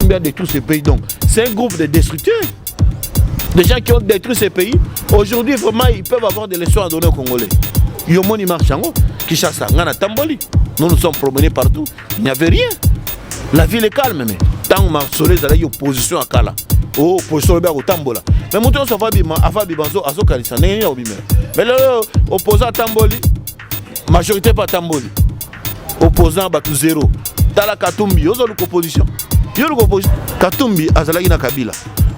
Katumbi a détruit ce pays. Donc, c'est un groupe de destructeurs. Des gens qui ont détruit ce pays. Aujourd'hui, vraiment, ils peuvent avoir des leçons à donner aux Congolais. Yomoni Marchango, Kishasa, Ngana Tamboli. Nous nous sommes promenés partout. Il n'y avait rien. La ville est calme, mais tant que Marsolé a eu opposition à Kala. Oh, opposition au Tambola. Mais maintenant, ça va bien. Afa Bibanzo, Azo Kalisa, n'est rien au bimé. Mais l'opposant à Tamboli, majorité pas Tamboli. Opposant à zéro. Tala Katumbi, ils ont l'opposition. Ils ont l'opposition. Katumbi, Azalagi na Kabila.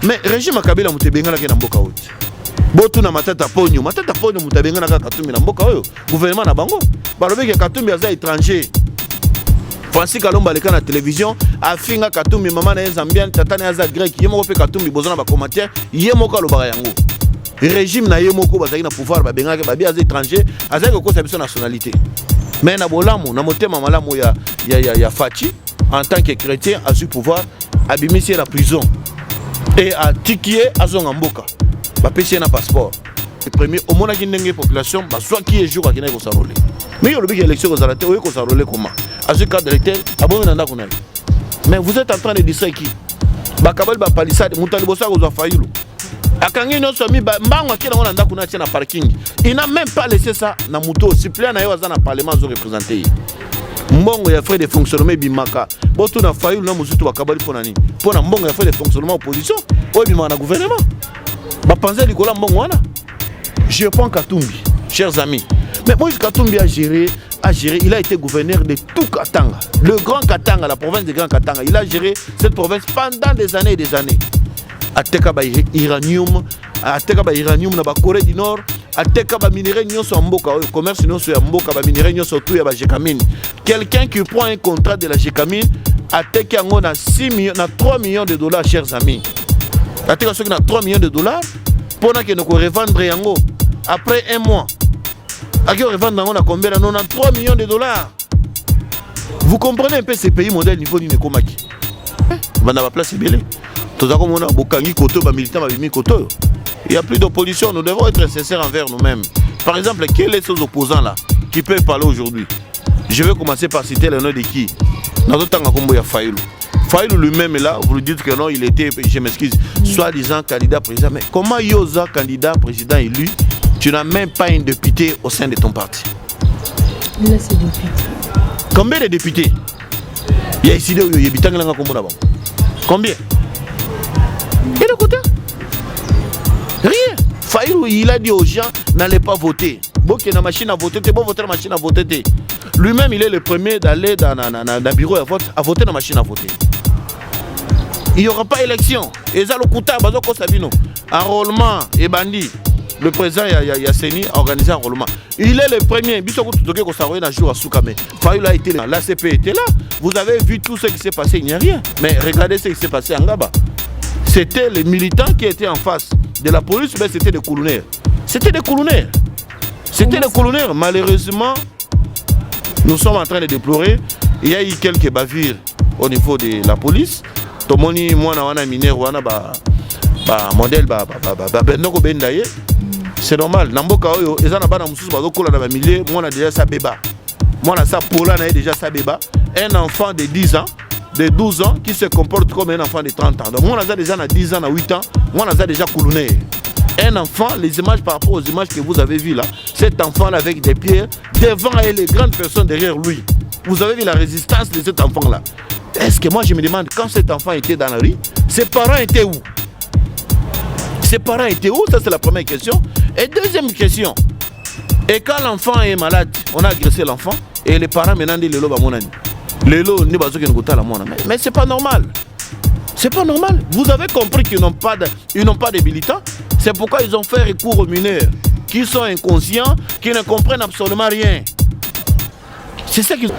Mais régime à Kabila, Moutebenga na Mboka Oti. Botu na matata ponyo Moutebenga na Katumbi na Mboka Oyo. Gouvernement na Bango. Balobe que Katumbi aza étranger. Francis Kalomba leka na télévision afinga Katumbi maman na Zambian tata na za grec yemo pe Katumbi bozana ba commentaire yemo ka lobaka yango régime na yemo ko bazaki na pouvoir ba benga ba bia étranger azaki ko sa nationalité mais na bolamu na motema malamu ya Fachi en tant que chrétien a su pouvoir abimisi la prison et a tikié azonga mboka ba pesi na passeport le premier au mona ki ndenge population ba soit qui est jour ka kina ko sarole mais yo lobi élection ko zalate o ko sarole comment à ce cadre d'électeur, mais vous êtes en train de distraire qui? Bakabal ba palissade, Moutali Bossa Rosa Fayulu. Akangi no somi mbango akina on anda kuna na parking. Il n'a même pas laissé ça na moto. Suppléant na yo za na parlement zo représenter. Mbongo ya frais de fonctionnement bimaka. Boto na Fayulu na musutu bakabali pona nini? Pona mbongo ya frais de fonctionnement opposition, o bimana gouvernement. Ba penser likola mbongo wana. Je prends Katumbi, chers amis. Mais Moïse Katumbi a géré, il a été gouverneur de tout Katanga. Le Grand Katanga, la province de Grand Katanga. Il a géré cette province pendant des années et des années. Atekaba uranium, Atekaba uranium na Corée du Nord, Atekaba minerai nyonso en mboka, commerce nyonso ya mboka ba minerai nyonso tout ya ba Jekamine. Quelqu'un qui prend un contrat de la Jekamine, Ateka ngo na 6 millions, na 3 millions de dollars, chers amis. Ateka soki na 3 millions de dollars pour que nous revendre yango après un mois. À qui on revend on a combien? 93 millions de dollars. Vous comprenez un peu ces pays modèles niveau d'une Komaki. On a place belé. Tout à coup on a Bokangi Koto, militant Babimi Koto. Il n'y a plus d'opposition, nous devons être sincères envers nous-mêmes. Par exemple, quels sont ces opposants là qui peuvent parler aujourd'hui? Je vais commencer par citer le nom de qui? Dans le temps il y a Fayulu. Fayulu lui-même est là, vous lui dites que non, il était, je m'excuse, soi-disant candidat président. Mais comment Yoza, candidat président élu? Tu n'as même pas un député au sein de ton parti. Là, c'est député. Combien de députés? Il y a ici des habitants qui ont combien? Et de côté? Rien. Fayulu, il a dit aux gens, n'allez pas voter. Bon, qu'il y a une machine à voter, bon, voter la machine à voter. Lui-même, il est le premier d'aller dans le bureau à voter la machine à voter. Il n'y aura pas élection. Et ça, le Kouta, Bazoko Sabino, enrôlement et bandit. Le président Yasseni a organisé un enrôlement. Il est le premier. Fayulu a été là. L'ACP était là. Vous avez vu tout ce qui s'est passé. Il n'y a rien. Mais regardez ce qui s'est passé en Gaba. C'était les militants qui étaient en face de la police, mais c'était des colonels. C'était des colonels. C'était des colonels. Malheureusement, nous sommes en train de déplorer. Il y a eu quelques bavures au niveau de la police. Tomoni, moi, on a miné, on a modèle, c'est normal. Namboka oyo, ezana bana mususu bazokola na ba milliers, moi on a déjà sa beba. Moi on a ça Pola na déjà sa beba. Un enfant de 10 ans, de 12 ans qui se comporte comme un enfant de 30 ans. Donc moi on a déjà 10 ans, 8 ans, moi on a déjà coulouné. Un enfant, les images par rapport aux images que vous avez vues là, cet enfant là avec des pierres devant et les grandes personnes derrière lui. Vous avez vu la résistance de cet enfant là. Est-ce que moi je me demande quand cet enfant était dans la rue, ses parents étaient où? Ses parents étaient où? Ça c'est la première question. Et deuxième question. Et quand l'enfant est malade, on a agressé l'enfant et les parents maintenant disent le monani. Mais c'est pas normal. C'est pas normal. Vous avez compris qu'ils n'ont pas de militants. C'est pourquoi ils ont fait recours aux mineurs qui sont inconscients, qui ne comprennent absolument rien. C'est ça qu'ils...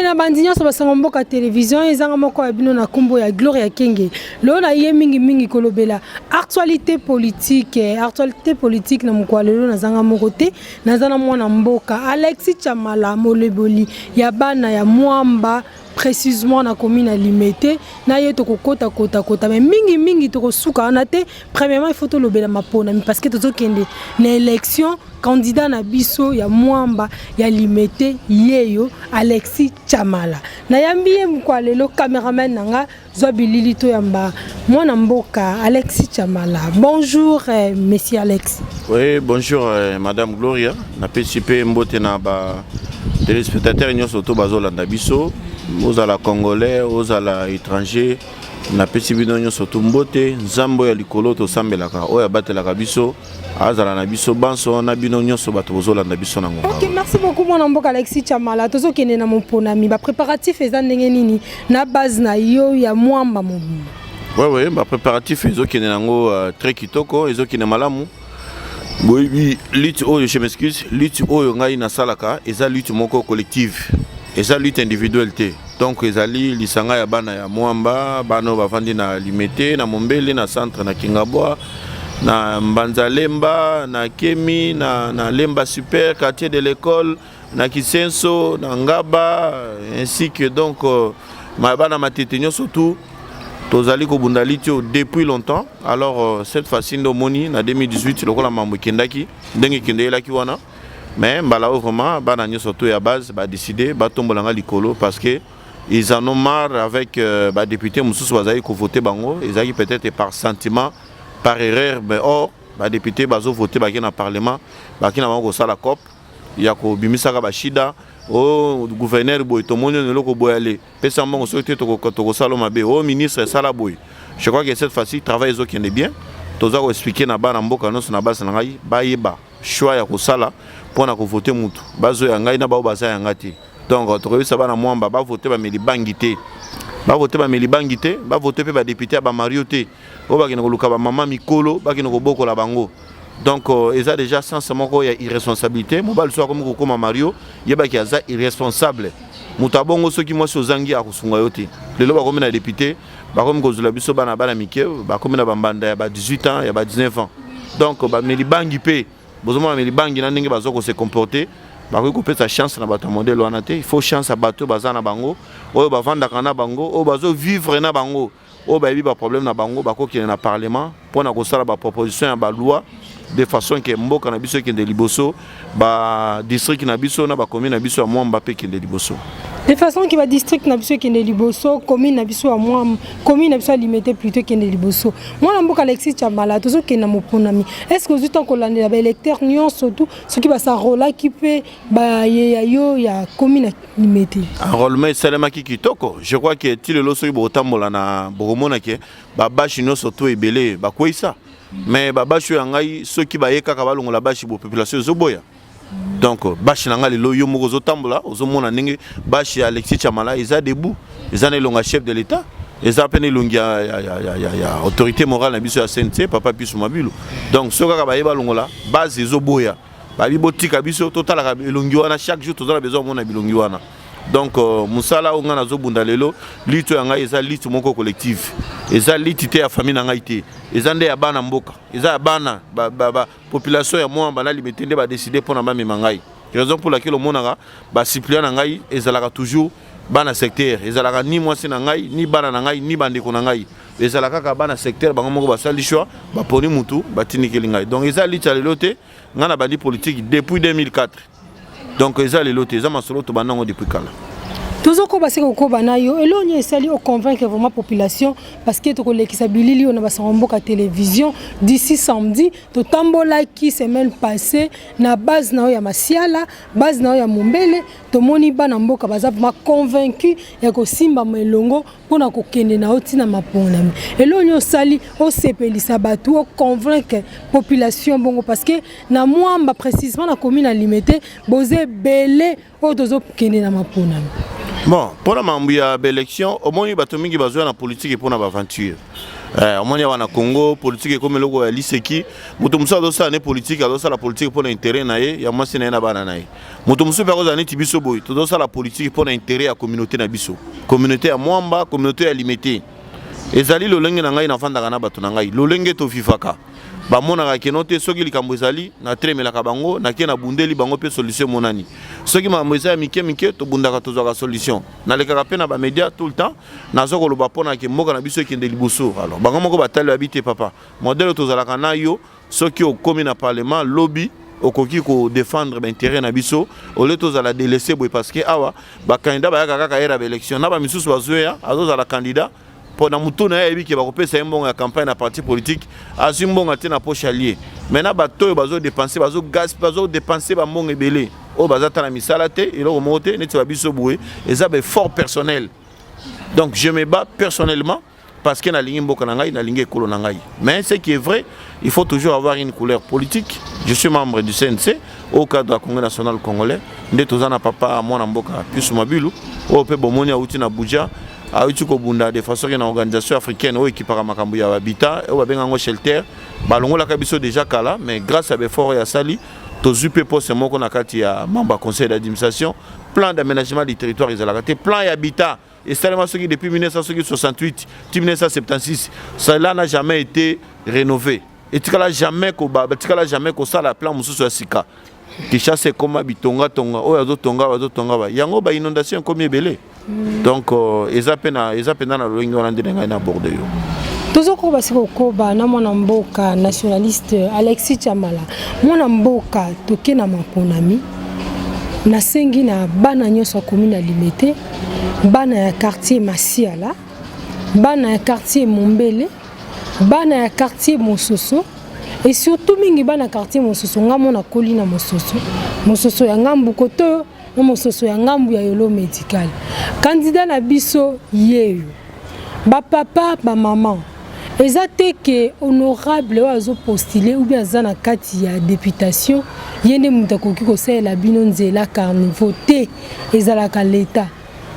na bandinya so basango mboka télévision ezanga moko ya bino na kumbo ya Gloria Kenge lona ye mingi kolobela actualité politique na mokwalelo na zanga mokote na zana mwana mboka Alexis Chamala moleboli ya bana ya mwamba précisément na commune limité na yeto kokota kota mais mingi to kosuka na te premièrement il faut to lobela mapona parce que to kende na élection candidat na biso ya mwamba ya limité yeyo Alexis Chamala na yambiye mkwa lelo cameraman nanga zo bilili to yamba mwana mboka Alexis Chamala. Bonjour monsieur Alex. Oui, bonjour madame Gloria. Na participé mbote na ba téléspectateurs nyonso to bazolanda biso aux ala congolais aux ala étrangers na participé nyonso to mbote nzambo ya likolo to sambelaka oya batelaka biso azala na biso banso na bino nyonso bato bozolanda biso nango. OK, merci beaucoup mon mboka Alexis Chamala. Tozo kene na monponami ba préparatif eza ndenge nini na base na yo ya mwamba mobi. Oui, ba préparatif ezo kene nango très kitoko ezo kene malamu. Oui, lutte je m'excuse, lutte ngai na salaka eza lutte moko collective. Eza lutte individualité. Donc ezali lisanga ya bana ya mwamba, bana bavandi na limité na Mombele na centre na Kingabwa. Na Mbanzalemba, na Kemi, na Lemba Super, quartier de l'école, na Kisenso, na Ngaba, ainsi que donc Mabana Matetenyo surtout, Tozali Kobundalitio depuis longtemps. Alors cette fois-ci, Moni, en 2018, le Kola Mambo Kendaki, Dengue Kendelaki Wana, mais Balao vraiment, Bananyo surtout à base, va décider, Batombolanga Likolo, parce que ils en ont marre avec les députés Moussous Wazaï qui voté Bango, ils ont peut-être par sentiment. Par erreur, mais or, les députés ont voté dans le Parlement, ils ont fait la COP, il y a Bimisaka Bashida, le gouverneur Boytomonio ne l'a pas allé. Pessamment, on souhaite que le ministre Salaboy. Je crois que cette fois-ci, le travail est bien. Tous les expliqué na bana mboka non na base ngai ba yeba choix ya kosala pour voter mutu. Bazo ya ngai na ba baza ya ngati. Donc, tu ça bana mwamba ba voter ba meli bangité. Ba voter ba meli bangité, ba voter pe ba député ba marioté. Oba kino luka ba mama mikolo, ba kino boko la bango. Donc ils ont déjà sensiblement il y a irresponsabilité. Mobile soit comme Mario, il y a qui est irresponsable. Mutabongo ceux qui moi sur zangi à kusunga yote. Le loba comme na député, ba comme kozula biso bana bana mike, ba comme na bambanda ya 18 ans, ya 19 ans. Donc ba meli bangi pe, bozoma meli bangi na ndenge bazoko se comporter. Ba ko couper sa chance na bato modèle wana te. Il faut chance à bato bazana bango. Oyo ba vanda kana bango, o bazo vivre na bango. O ba yebi ba problème na bango, ba ko ki na parlement pour na ko sala ba proposition ya ba loi de façon que mboka na biso ki de liboso, ba district na biso na ba commune na biso ya Mwamba pe ki de liboso. De façon qui va district na biso qui est liboso, commune na biso à moi, commune na biso limité plutôt qui est liboso. Moi na mboka Alexis Chamala, tout ce qui est na moponami. Est-ce que vous êtes encore là les électeurs nion surtout ce qui va sa rôle qui peut ba ya commune limité. Enrôlement salama ki kitoko. Je crois que ti le loso botambola na boromona ke ba bashi no surtout ebele ba koisa. Mais ba bashi yangai ceux qui ba yeka ka balongola bashi bo population zoboya. Donc bashi nanga lelo yo moko zotambola ozomona ndenge bashi Alexis Chamala eza debout eza na longa chef de l'état eza pene longia ya autorité morale na biso ya CNC papa biso mabilo. Donc soka ka ba yeba longola base ezoboya ba bibotika biso total ka longi wana chaque jour tozala besoin mona bilongi wana. Donc musala onga na zobunda lelo lito yanga eza lito moko collectif eza litité ya famille nanga ité eza nde ya bana mboka eza ya bana population ya Mwamba na limité nde ba décider pour na ba mimangai raison pour laquelle monaka ba suppléant na ngai ezalaka toujours bana secteur ezalaka ni mwasi na ngai ni bana na ngai ni bandeko na ngai ezalaka ka bana secteur bango moko ba sali choix ba poni mutu ba tinikeli ngai donc eza lito lelo te ngana bandi politique depuis 2004. Donc ils ont les lots, ils ont masolo to banango depuis kala. Toujours ko basé ko bana yo elonye esali o convaincre vraiment population parce que to ko lekisa bilili on ba samboka télévision d'ici samedi to tambola qui semaine passée na base na ya Masiala, base na ya Mombele to moni bana mboka baza ma convaincu ya ko simba melongo pona ko kende na otina mapona. Elonye osali o sepelisa batu o convaincre population bongo parce que na Mwamba précisément na commune limité bozé belé o dozo kende na mapona. Bon, pour la mambia élection, au moins il y a des besoin de politique pour une aventure. Au moins il y a un Congo politique comme le logo à l'ISEKI. Mutumsa dosa ne politique, dosa la politique pour l'intérêt naé, il y a moins c'est na bana naé. Mutumsa par exemple tibiso boy, dosa la politique pour l'intérêt à communauté na biso. Communauté à Mwamba, communauté à limité. Ezali lo lenge na ngai na fanda kana batu na ngai. Lo lenge to fifaka. ba mona ka note soki likambo ezali na tremela ka bango na ke na bundeli bango pe solution monani soki ma moza mike to bundaka to zaka solution na le ka pe na ba média tout le temps na zo ko loba pona ke mboka na biso ke ndeli liboso alors bango moko batali habité papa modèle to zalaka na yo soki o komi na parlement lobby okoki ko défendre l'intérêt na biso au lieu to zala délaisser boy parce que awa ba candidat ba kaka ka era élection na ba misusu bazoya azo zala candidat pendant mutu na yebi ke ba kopesa mbongo ya campagne na parti politique azu mbongo ate na poche allié maintenant ba to bazo dépenser bazo gas bazo dépenser ba mbongo ebele o bazata na misala te et lo monter neti ba biso boy eza ba fort personnel donc je me bats personnellement parce que na lingi mboka na ngai na lingi ekolo na ngai mais ce qui est vrai il faut toujours avoir une couleur politique. Je suis membre du CNC au cadre du Congrès national congolais. Ndetozana papa mwana mboka plus mabilu au pe bomoni auti na Abuja auti ko bunda de façon une organisation africaine au équipara makambu ya habitat au benga ngo shelter balongola kabiso déjà kala mais grâce à befort ya sali tozupe poste moko na kati ya membre conseil d'administration plan d'aménagement du territoire ezalaka te plan ya habitat et seulement ce qui depuis 1968 1976 cela n'a jamais été rénové. Et tu n'as jamais que ça la plan mususu ya sika. Qui chasse comme bitonga tonga o yazo tonga ba yango ba inondation comme ebele. Donc ezapena na loingo na ndenga na border yo. Tozoko basiko ko ba na mwana mboka nationaliste Alexis Chamala. Mwana mboka toke na maponami. Na sengi na bana nyoso commune ya Limete, bana ya quartier Masiala, bana ya quartier Mombele, bana ya quartier Mososo et surtout mingi bana quartier Mososo ngamo na kolina Mososo ya ngambu koto na Mososo ya ngambu ya yolo médical candidat na biso yeyo ba papa ba maman ezate ke honorable oazo postuler ou bien zana kati ya députation yende mutakoki ko sala bino nzela carnival te ezalaka l'état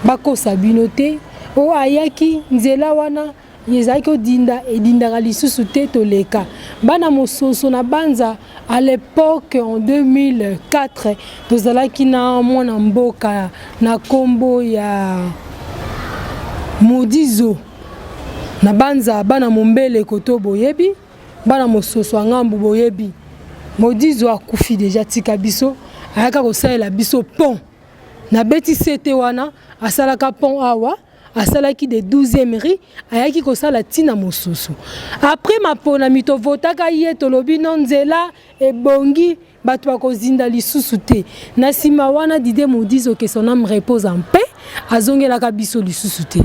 bakosa bino te o ayaki nzela wana yezaki odinda edindaka lisusu te toleka bana Mososo na banza à l'époque en 2004 tozalaki na mwana mboka na kombo ya Modizo na banza bana Mombele koto boyebi bana Mososo ngambu boyebi Modizo akufi déjà tika biso ayaka kosalela biso pont na beti sete wana asalaka pont awa asalaki de 12e riz ayaki kosala tina Mososo après mapona mito votaka ye tolobi nonzela ebongi bato bakozinda lisusu te na sima wana Dide Modizo que son âme repose en paix azongelaka biso lisusu te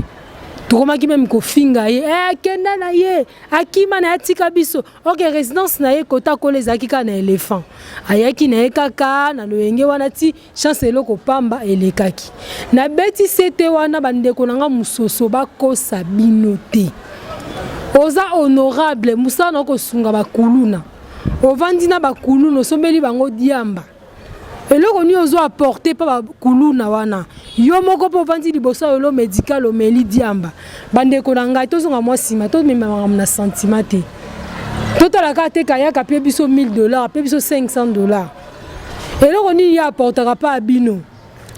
tokomaki même kofinga ye kenda na ye akima na atika biso ok résidence na ye kota kolezaki ka na éléphant ayaki na ye kaka na loyenge wana ti chance eloko pamba elekaki na beti sete wana bandeko nanga Mososo bakosa bino te oza honorable musana kosunga bakuluna ovandi na bakuluna osombeli bango diamba eloko ni ozo apporter pa bakuluna wana yo moko po vandi liboso yolo médical omeli diamba bandeko na ngai tozonga mwa sima to memanga na sentiment te totalaka te kayaka pe biso $1000 pe biso $500 eloko ni ya apportera pa abino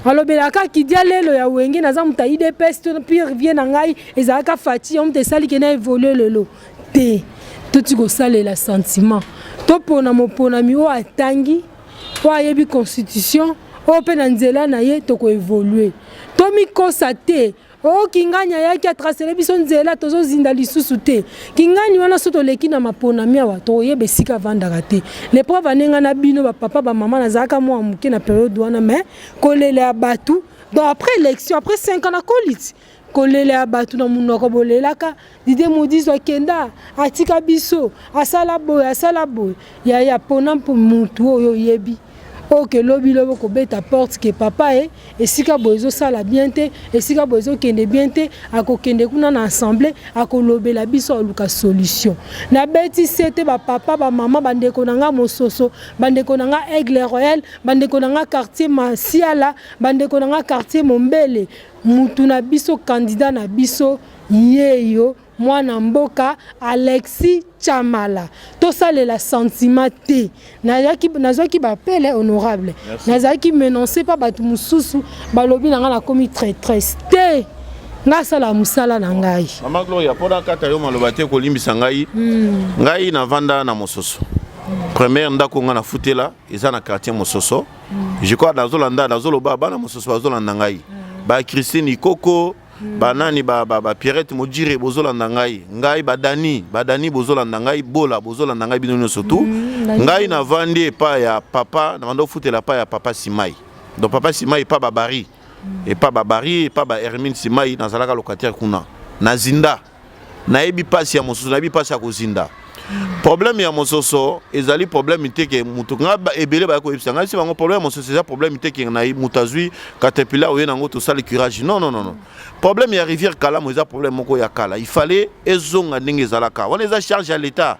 alobelaka kidia lelo ya wenge naza muta IDPS to pire vient na ngai ezalaka fati on te sali ke na évoluer lelo te toti ko salela sentiment to pona mopona mi o atangi po ayebi constitution o pe na nzela na ye toko évoluer to mikosa te o kinganya yaki atrasele biso nzela tozo zinda lisusu te kingani wana soto leki na mapona miawa to yebe sika vandaka te les preuves anenga na bino ba papa ba maman na zaka mo amuke na période wana mais kolele ya batu donc après élection après 5 ans na koliti kolele ya batu na munoko bolelaka Dide Modizo akenda atika biso asala boy ya pona mpo mutu oyo yebi ok lobi lobo ko beta porte que papa esika bozo sala bien te esika bozo kende bien te akokende kuna na assemblée akolobela biso luka solution na beti sete ba papa ba mama bandeko nanga Mososo bandeko nanga Aigle Royal bandeko nanga quartier Masiala bandeko nanga quartier Mombele mutu na biso candidat na biso yeyo mwana mboka Alexis Chamala to salela sentiment te nazaki bapele honorable nazaki menoncer pa batu mususu balobi nanga na komi très te nga sala musala na ngai Mama Gloria pona kata yo maloba te ko limbisa ngai ngai na vanda na Mososo première ndako nga na futela eza na quartier Mososo je crois dazolanda dazoloba bana Mososo bazolanda ngai ba Christine Ikoko banani ba Pierrette Modire bozolanda ngai ngai badani bozolanda ngai bola bozolanda ngai bino surtout ngai na vandi pa ya papa na vando futela pa ya papa Simai donc papa Simai pa babari et pas babari et pas ba Hermine Simai na zalaka locataire kuna na zinda na ebi pasi ya Mososo na ebi pasi ya kozinda problème ya Mososo ezali problème iteke mutunga ebele ba ko ebisanga si bango problème Mososo c'est problème iteke na mutazui caterpillar oye nango to sale curage non problème ya rivière Kala moza problème moko ya Kala il fallait ezonga ndenge zalaka wana eza charge à l'état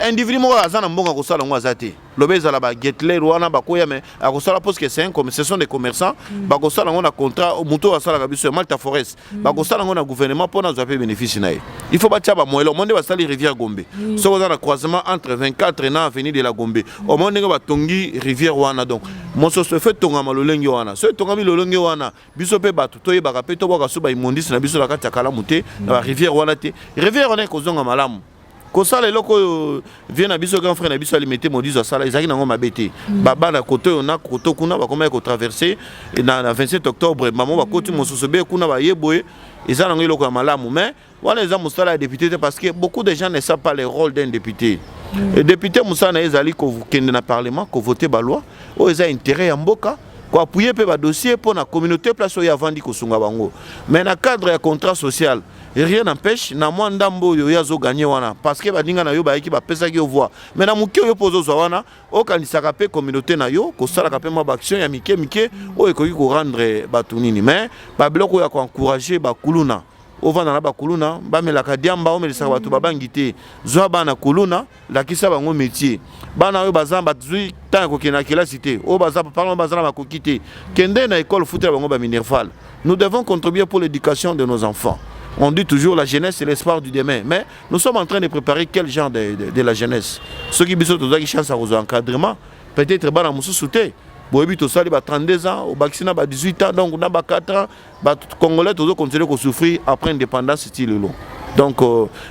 individu moko azana mbonga ko sala ngo azate lobeza la ba Getler wana ba koya mais akosala parce que c'est un comme ce sont des commerçants ba ko sala ngo na contrat muto asala kabiso Malta Forest ba ko sala ngo na gouvernement pour na zape bénéfice na il faut ba tia ba moelo monde ba sali rivière Gombe so dans le croisement entre 24 et avenue de la Gombe au monde nga ba tongi rivière wana donc Mososo fait tonga malolenge wana so tonga mi lolenge wana biso pe ba tutoye ba kapeto ba so ba imondis na biso la kata kala muté na rivière wana te rivière wana ko zonga malamu ko sala eloko vient na biso grand frère na biso alimité modizo sala ezaki nango mabete baba na koto ona koto kuna ba comment ko traverser na 27 octobre maman ba koti Mososo be kuna ba yeboye ezana nango eloko ya malamu mais voilà les amustala député parce que beaucoup de gens ne savent pas le rôle d'un député. Le député Moussa na ezali ko kende na parlement ko voter ba loi o eza intérêt ya mboka ko appuyer pe ba dossier pour la communauté place o ya vandi ko sunga bango. Mais na cadre ya contrat social rien n'empêche na moi ndambo yo ya zo gagner wana parce que ba dinga na yo ba eki ba pesa ki voix. Mais na muki yo pozo zo wana o kanisa ka pe communauté na yo ko sala ka pe ma action ya mike o ekoki ko rendre batunini mais ba bloko ya ko encourager ba kuluna au vent dans la bakuluna ba melaka diamba o melisa batu babangité zo bana kuluna la kisa bango métier bana yo bazamba zui tant ko kena kila cité o bazamba parlons bazana ba kokité kende na école football bango ba minerval nous devons contribuer pour l'éducation de nos enfants. On dit toujours la jeunesse c'est l'espoir du demain mais nous sommes en train de préparer quel genre de la jeunesse ceux qui biso to qui chance à encadrement peut-être bana mususu te boyebi to sali ba 32 ans au vaccin ba 18 ans donc na ba 4 ans ba congolais to continuer à souffrir après indépendance style long. Donc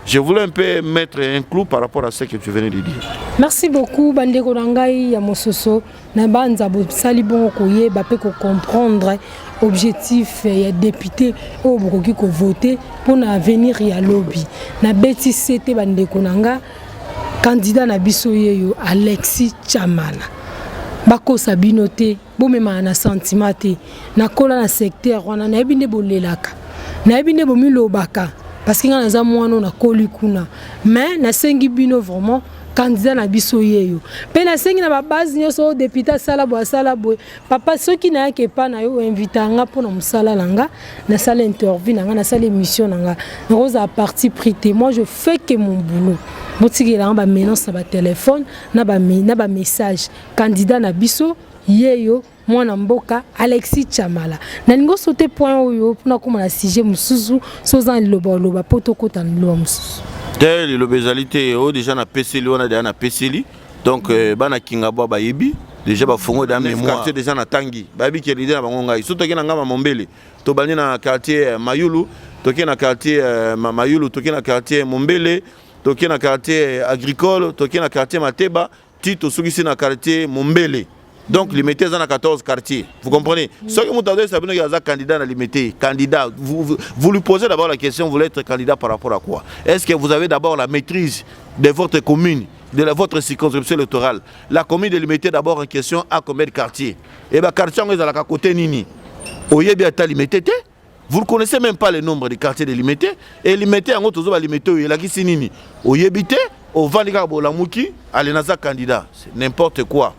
je voulais un peu mettre un clou par rapport à ce que tu venais de dire. Merci beaucoup bandeko nangai ya Mososo na banza bo sali bon ko yeba pe ko comprendre objectif ya député o bokoki ko voter pour na avenir ya lobby na beti c'était bandeko nanga candidat na biso yeyo Alexis Chamala bako sabino te bomema na sentiment te na kola na secteur wana na ebinde bolelaka na ebinde bomilobaka parce que ngana za mwana na koli kuna mais na sengi bino vraiment candidat na biso yeyo pe na sengi na ba base nyoso député sala bo papa soki na yake pa na yo invita nga pour na musala langa na sala interview na nga na sala émission na nga rosa à parti prité moi je fais que mon boulot botikela ba menace na ba téléphone na ba message candidat na biso yeyo mwana mboka Alexis Chamala na ningo sauter point oyo pona koma na sujet mususu sozan loba potokota lo mususu tel le bezalité o déjà na PCL on a déjà na PCL donc bana kingabo ba yebi déjà ba fongo da mémoire quartier déjà na tangi ba bi ke leader ba ngonga surtout ke na ngama mombele to bani na quartier Mayulu to ke na quartier Mayulu to ke na quartier Mombele to ke na quartier agricole to ke na quartier Mateba tito sugisi na quartier Mombele. Donc limité dans 14 quartiers. Vous comprenez? Ce que vous avez dit, c'est un candidat à limité. Candidat, vous lui posez d'abord la question, vous voulez être candidat par rapport à quoi? Est-ce que vous avez d'abord la maîtrise de votre commune, de votre circonscription électorale? La commune est limitée d'abord en question à combien de quartiers? Et bien, quartier, on est à la côté Nini. Oyebia est limité. Vous ne connaissez même pas le nombre de quartiers délimités. Et limité, en gros, vous avez limité, il y a qui Nini. Oyebité, au Vandika Bolamouki, à l'Enaza candidat. C'est n'importe quoi.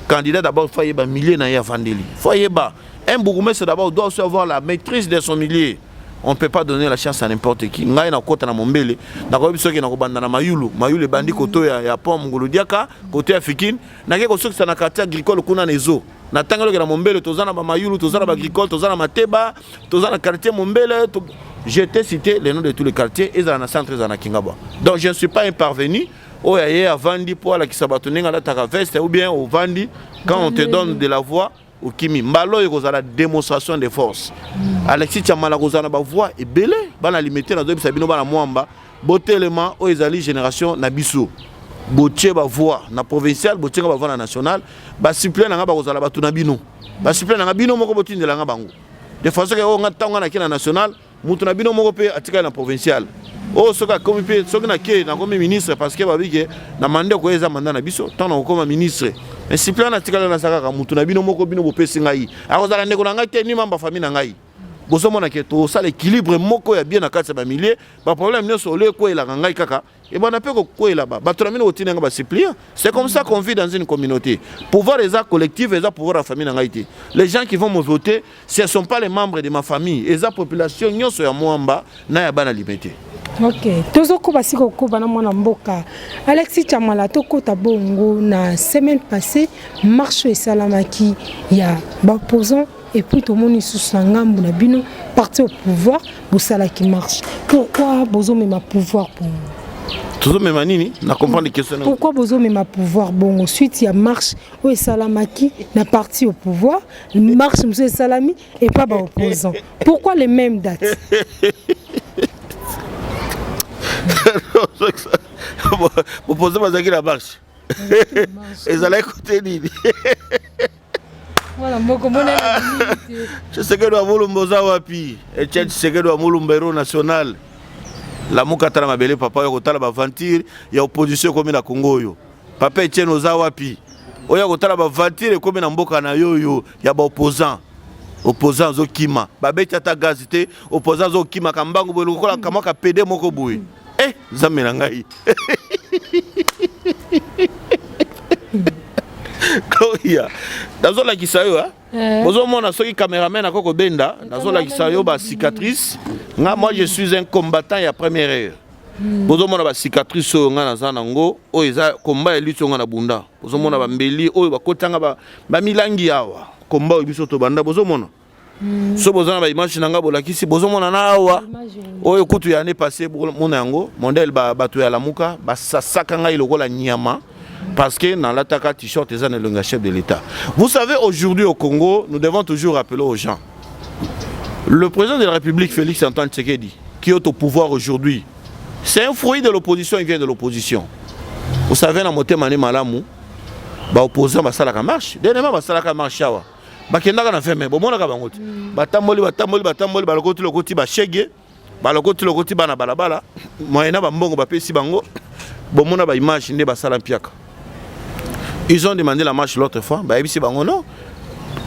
Candidat d'abord, il faut y avoir milliers na Vandeli. Faut y avoir un bourgmestre d'abord doit aussi avoir la maîtrise de son millier. On ne peut pas donner la chance à n'importe qui. Ngai na kota na Mombele, na ko biso ke na ko banda na Mayulu bandi koto ya pom ngulu diaka côté africaine, na ke ko soki na quartier agricole kuna nezo. Na tangelo ke na Mombele tozana ba Mayulu, tozana ba agricole, tozana Mateba, tozana quartier Mombele. J'ai cité les noms de tous les quartiers et dans le centre de Kingaba. Donc je ne suis pas parvenu au Vandi pour la Kisabatonenga la Taraveste ou bien au Vandi quand on te donne de la voix okimi mbalo ekozala démonstration de force Alexis Chamala kozana ba voix et belé bana limité na zobisa bino bana mwamba botelema o ezali génération na biso botie ba voix na provincial botie ba voix na national ba suppléant nga ba kozala batu na bino ba suppléant nga bino moko botindela nga bango de façon que o nga tanga na kina national mutu na bino moko pe atika na provincial o soka komi pe soki na ke na komi ministre parce que babike na mande ko eza mandat na biso tant na koma ministre mais suppléant na tika na saka mutu na bino moko bino bopesi ngai akozala ndeko na ngai te ni mamba famille na ngai bosomona ke to ça l'équilibre moko ya bien na kati ba milliers ba problème ne so le ko ela ngai kaka et bon appel ko ela ba bato na mino otinanga ba suppliant c'est comme ça qu'on vit dans une communauté pouvoir les actes collectifs et pouvoir la famille na ngai te les gens qui vont me voter ce sont pas les membres de ma famille et la population nyonso ya mwamba na ya bana liberté. Ok, tozoko basiko ko bana mwana mboka Alexis Chamala tokota bongo na semaine passée marche et salamaki ya ba opposant et puis tout le monde sous sangambu na bino parti au pouvoir bosala qui marche. Pourquoi bozo me ma pouvoir pour Toujours même nini na comprendre les questions. Pourquoi bozo me ma pouvoir bon ensuite il y a marche ou salamaki na parti au pouvoir marche monsieur Salami et pas ba opposant. Pourquoi les mêmes dates? Vous posez ma zaki la marche. Et ça l'a écouté nini. Voilà, moi comment je sais que doit Mulumboza wapi et tu sais que doit Mulumbero national. La mukatala mabele papa yo kotala ba venture ya opposition comme na Congo yo. Papa Etienne oza wapi. Oya kotala ba venture comme na mboka na yo ya ba opposant. Opposant zo kima. Ba beti ata gazité opposant zo kima kambango bo lokola kamaka PD moko boye. Zamela ngai. Koya. Dazo la kisayo bozo mona soki cameraman akoko benda dazo la kisayo ba cicatrice. Moi je suis un combattant ya première heure. Bozo mona ba cicatrice nga na zanango o eza combat elito nga na bunda. Bozo mona ba mbeli o ba kotanga ba milangi yawa. Combat biso to banda bozo mona. So bozo na ba image nanga bolakisi bozo mona na awa. O kutu ya ne passé mona yango modèle ba bato ya lamuka ba sasaka nga ilokola nyama. Parce que dans l'attaque t-shirt, ils ont le chef de l'État. Vous savez, aujourd'hui au Congo, nous devons toujours rappeler aux gens. Le président de la République, Félix Antoine Tshisekedi, qui est au pouvoir aujourd'hui, c'est un fruit de l'opposition, il vient de l'opposition. Vous savez, dans mon thème, Malamou, opposant à marche. Dernièrement, à marche. Bakenda na fait mais bon na kabangoti. Batamboli balokoti lokoti ba shege. Balokoti lokoti bana balabala. Moyena ba mbongo ba pesi bango. Bomona ba image ne ba sala mpiaka. Ils ont demandé la marche l'autre fois, bah ici bango non.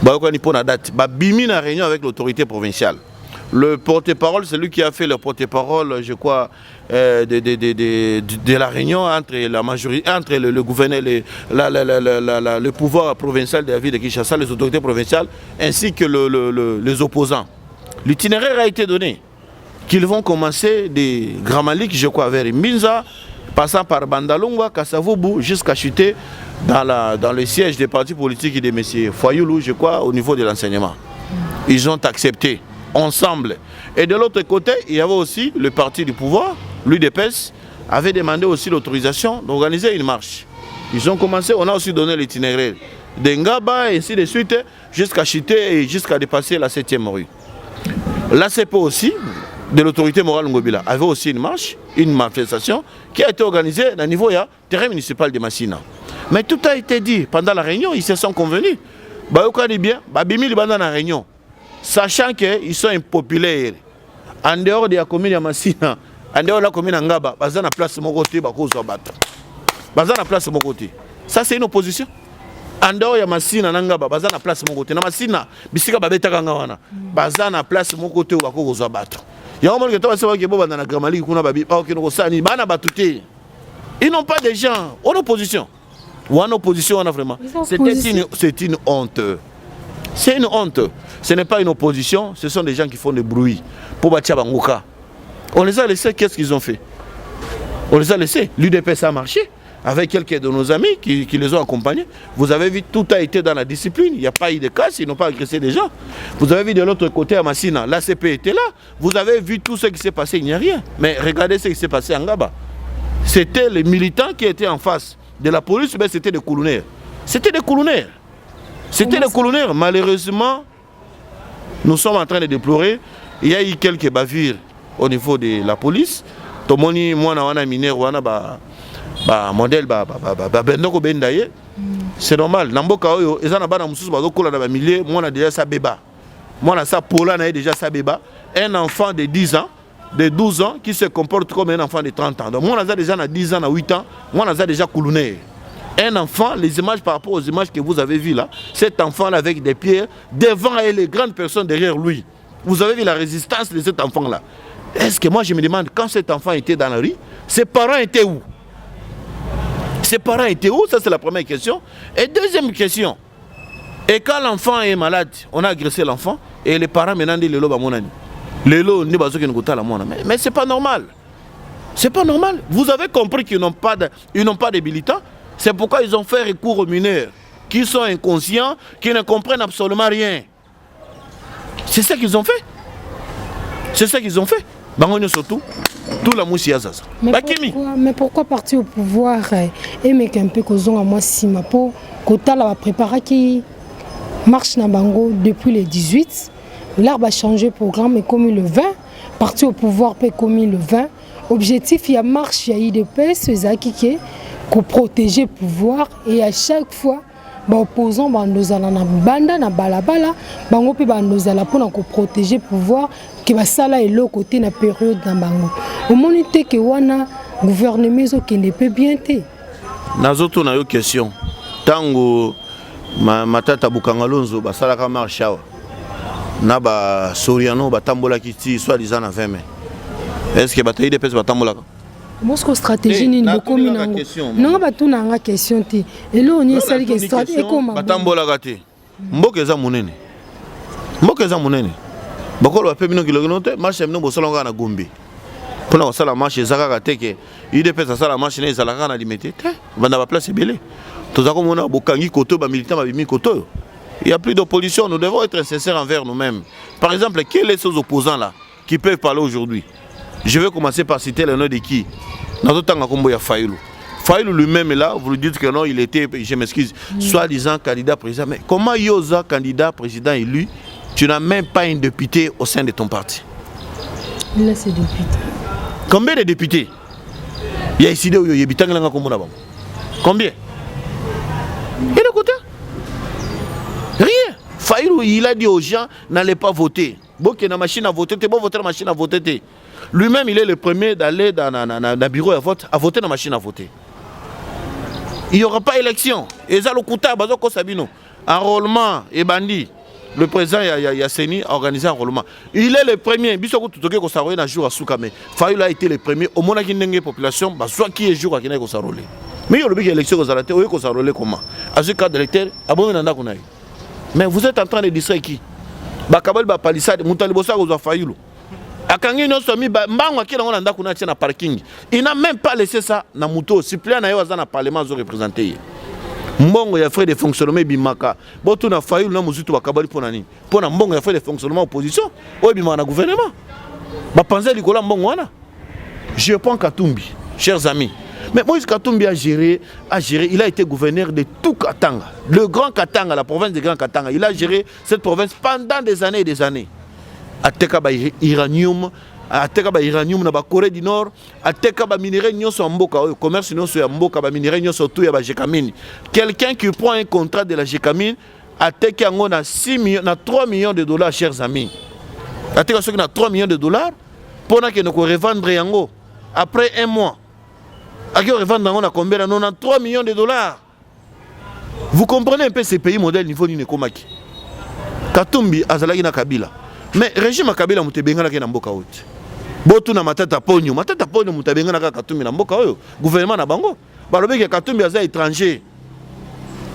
Bah quand ils pona date, bah bimi na réunion avec l'autorité provinciale. Le porte-parole, c'est lui qui a fait le porte-parole, je crois, de la réunion entre la majorité, entre le gouverneur, le pouvoir provincial de la ville de Kinshasa, les autorités provinciales, ainsi que les opposants. L'itinéraire a été donné. Qu'ils vont commencer des Grand Malik, je crois, vers Minza, passant par Bandalungwa, Kassavoubou, jusqu'à chuter dans le siège des partis politiques et de M. Foyoulou, je crois, au niveau de l'enseignement. Ils ont accepté, ensemble. Et de l'autre côté, il y avait aussi le parti du pouvoir, l'UDPS, avait demandé aussi l'autorisation d'organiser une marche. Ils ont commencé, on a aussi donné l'itinéraire d'Engaba, et ainsi de suite, jusqu'à chuter et jusqu'à dépasser la 7e rue. L'ACP aussi, de l'autorité morale Ngobila, avait aussi une marche, une manifestation qui a été organisée au niveau du terrain municipal de Massina. Mais tout a été dit pendant la réunion, ils se sont convenus. Bayoka dit bien, Babimi pendant la réunion, sachant qu'ils sont impopulaires, en dehors de la commune de Massina, en dehors de la commune de Ngaba, ils ont la place de mon côté, ils ont la place de mon côté. Ça, c'est une opposition. En dehors de Massina, Ngaba, ils ont la place de mon côté. Dans Massina, Bisika Babeta Kangawana, ils ont la place de mon côté, ils ont battre. Il y a un moment que tu vas savoir que dans la Gramali, ils n'ont pas de gens en opposition. Ou en opposition, on a vraiment. C'est une honte. C'est une honte. Ce n'est pas une opposition, ce sont des gens qui font des bruits. Pour Batia Bangouka. On les a laissés, qu'est-ce qu'ils ont fait? On les a laissés. L'UDPS a marché avec quelques de nos amis qui les ont accompagnés. Vous avez vu, tout a été dans la discipline. Il n'y a pas eu de casse, ils n'ont pas agressé des gens. Vous avez vu de l'autre côté à Massina, l'ACP était là. Vous avez vu tout ce qui s'est passé, il n'y a rien. Mais regardez ce qui s'est passé en Ngaba. C'était les militants qui étaient en face de la police, mais c'était des colonnaires. C'était des colonnaires. C'était le colonel. Malheureusement, nous sommes en train de déplorer. Il y a eu quelques bavures au niveau de la police. Tomoni moi na wana mineur wana ba modèle bendoko bendaye. C'est normal. Namboka oyo ezana bana mususu bazokola na ba milliers, moi na déjà sa beba. Moi na sa pola na déjà sa beba. Un enfant de 10 ans, de 12 ans qui se comporte comme un enfant de 30 ans. Donc moi na déjà na 10 ans, na 8 ans, moi na déjà colonel. Un enfant, les images par rapport aux images que vous avez vues là, cet enfant là avec des pierres devant et les grandes personnes derrière lui. Vous avez vu la résistance de cet enfant là. Est-ce que moi je me demande, quand cet enfant était dans la rue, ses parents étaient où? Ses parents étaient où? Ça c'est la première question. Et deuxième question, et quand l'enfant est malade, on a agressé l'enfant, et les parents maintenant disent Lelo Bamonani. Lelo ne va pas mais c'est pas normal. C'est pas normal. Vous avez compris qu'ils n'ont pas d'habilitants. C'est pourquoi ils ont fait recours aux mineurs, qui sont inconscients, qui ne comprennent absolument rien. C'est ça qu'ils ont fait. C'est ça qu'ils ont fait. Surtout, tout la moussia ça. Mais pourquoi partir au pouvoir et mettre un peu causons à moi si ma peau, Kota va préparer qui marche na bango depuis le 18, l'arbre a changé programme et commis le 20, parti au pouvoir peut commis le 20. Objectif il y a marche, il y a IDPS, c'est qui pour protéger le pouvoir et à chaque fois opposants nous allons na banda na balabala bango pe nous allons pour protéger pouvoir que va sala et l'autre côté na période dans bango au monité que wana gouvernement zo qui ne peut bien té nazoto na yo question tango matata bukangalonzo ba sala ka marche na ba soriano ba tambola kiti soit disant na 20 mai est-ce que bataille de pèse ba tambola Mosco stratégie ni beaucoup minango. Non ba tuna nga question ti. Et là on y sali que stratégie comment batambola gate. Mboka eza munene. Mboka eza munene. Bakolo ba pe bino kilogeno te marche mino bosala nga na Gombe. Pona ko sala marche ezaka gate ke ide pesa sala marche na ezala nga na limité te. Banda ba place belé. Tozako mona bokangi koto ba militant ba bimi koto. Il y a plus d'opposition, nous devons être sincères envers nous-mêmes. Par exemple, quels sont ces opposants là qui peuvent parler aujourd'hui? Je vais commencer par citer le nom de qui? Faïlou lui-même est là, vous lui dites que non, il était, je m'excuse, soi-disant candidat président. Mais comment Yosa, candidat président élu, tu n'as même pas un député au sein de ton parti? Là, c'est député. Combien de députés? Il y a ici des combien? Et de côté? Rien. Faïlou, il a dit aux gens, n'allez pas voter. Bon, qu'il y a une machine à voter, tu peux voter la machine à voter. Lui-même, il est le premier d'aller dans le bureau à voter dans la machine à voter. Il n'y aura pas élection. Et ça, le Kouta, Bazoko Sabino, enrôlement et bandit. Le président Yasseni a organisé un enrôlement. Il est le premier. Bisoko Tutoke ko sarolé na jour à Soukame. Fayoul a été le premier. Au moins, il y a population, soit qui est jour à qui n'est ko sarolé. Mais il y a une élection aux arrêtés, ko sarolé comment? À ce cadre d'électeur, abonné nanda konaï. Mais vous êtes en train de distraire qui? Bakabal ba palissade, Moutalibosa ko Fayoulou. Akangi no somi mbango akila ngona ndako na tia na parking. Il n'a même pas laissé ça na muto. Suppléant na yo azana parlement zo représenter. Mbongo ya frais de fonctionnement bimaka. Botu na Fayoulou na muzutu bakabali pona nini? Pona mbongo ya frais de fonctionnement opposition. O bimana gouvernement. Ba panzer likola mbongo wana. Je prends Katumbi, chers amis. Mais Moïse Katumbi a géré, il a été gouverneur de tout Katanga. Le Grand Katanga, la province de Grand Katanga. Il a géré cette province pendant des années et des années. Ateka ba uranium, ateka ba uranium na ba Corée du Nord, ateka ba minerai nyonso ya mboka, commerce nyonso ya mboka ba minerai nyonso tout ya ba Gécamine. Quelqu'un qui prend un contrat de la Gécamine, ateka yango na 6 millions, na 3 millions de dollars, chers amis. Ateka soki na 3 millions de dollars pour que nous revendre yango après un mois. Aki revendre yango na combien? Na 3 millions de dollars. Vous comprenez un peu ces pays modèles niveau ni komaki. Katumbi azalaki na Kabila. Mais régime Kabila mutebengana ke na mboka wote. Botu na matata ponyo mutebengana ka Katumbi na mboka oyo. Gouvernement na bango. Balobi ke Katumbi aza étranger.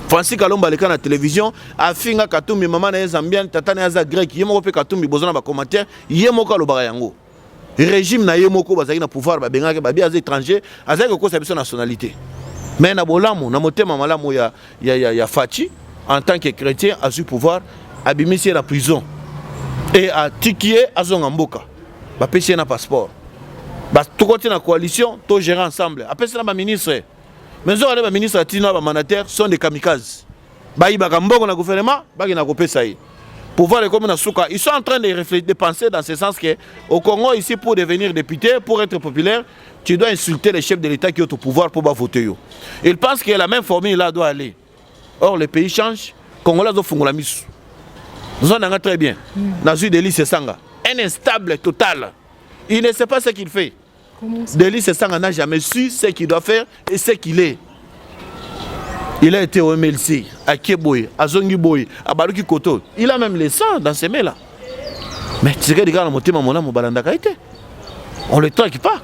Francis Kalomba leka na télévision afinga Katumbi mama na Zambian tata na za grec yemo pe Katumbi bozana ba commentaire yemo ka lobaka yango. Régime na yemo ko bazaki na pouvoir ba bengaka ba bi aza étranger azaki ko sa biso nationalité. Mais na bolamu na motema malamu ya Fachi en tant que chrétien a su pouvoir abimisi la prison. Et à Tikié, à Zongamboka, bah pêcher un passeport. Bah tout côté la coalition, tout gérer ensemble. Après ça, ma ministre, mais les ministres Tino, mandataires sont des kamikazes. baïbaka mbongo na gouvernement baki na kopesa ye pouvoir comme na souka. Ils sont en train de réfléchir, de penser dans ce sens que au Congo ici, pour devenir député, pour être populaire, tu dois insulter les chefs de l'État qui ont au pouvoir pour voter. Ils pensent que la même formule là doit aller. Or le pays change. Congolais ont fait la mise. Nous en avons très bien. Nazu Deli Sanga, un instable total. Il ne sait pas ce qu'il fait. Deli Sanga n'a jamais su ce qu'il doit faire et ce qu'il est. Il a été au MLC, à Keboy, à Zongiboy, à Baruki Koto. Il a même les sangs dans ces mains-là. Mais tu sais que les gars, on ne le traque pas.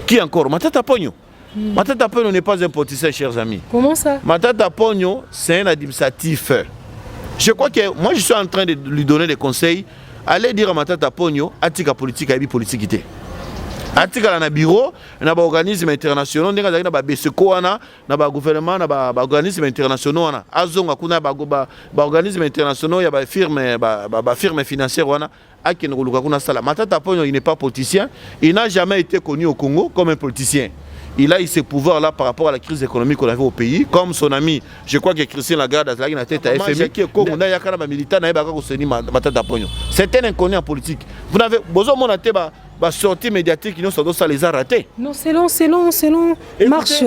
Qui encore? Matata Pogno. Matata Pogno n'est pas un politicien, chers amis. Comment ça? Matata Pogno, c'est un administratif. Je crois que moi, je suis en train de lui donner des conseils. Allez dire à Matata Pogno, Atika politique, Aïbi politique. Atika na bureau, na ba organisme international, ndenge na ba beseko wana, na ba gouvernement, na ba organisme international wana. Azonga kuna ba organisme international ya ba firme financière wana, akene koluka kuna sala. Matata Pogno, il n'est pas politicien, il n'a jamais été connu au Congo comme un politicien. Il a eu ses pouvoirs là par rapport à la crise économique qu'on avait au pays, comme son ami, je crois que Christian Lagarde a la tête à FMI qui est Congo, na yakana ba militant na yeba ko seni Matata Pogno. C'est un inconnu en politique. Vous n'avez besoin mon até ba sortie médiatique qui nous ça les a ratés. Non, selon marche,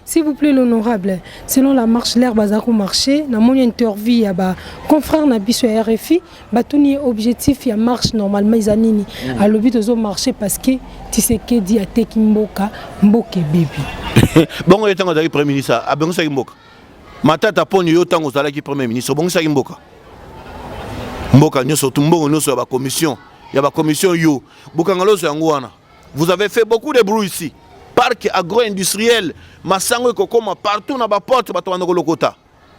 s'il vous plaît l'honorable, selon la marche l'air bazako marché, na mon interview ya ba confrère na biso RFI, ba tuni objectif ya marche normalement izanini à l'obit de marché parce que Tshisekedi a teki mboka bibi. Bon il tango dari premier ministre a bengo sa mboka. Matata Pogno yo tango zala ki premier ministre bongo sa mboka. Mboka nyoso tumbongo nyoso ba commission. Il y a la commission You. Vous avez fait beaucoup de bruit ici. Parc agro-industriel, Massango et Kokoma, partout dans la porte,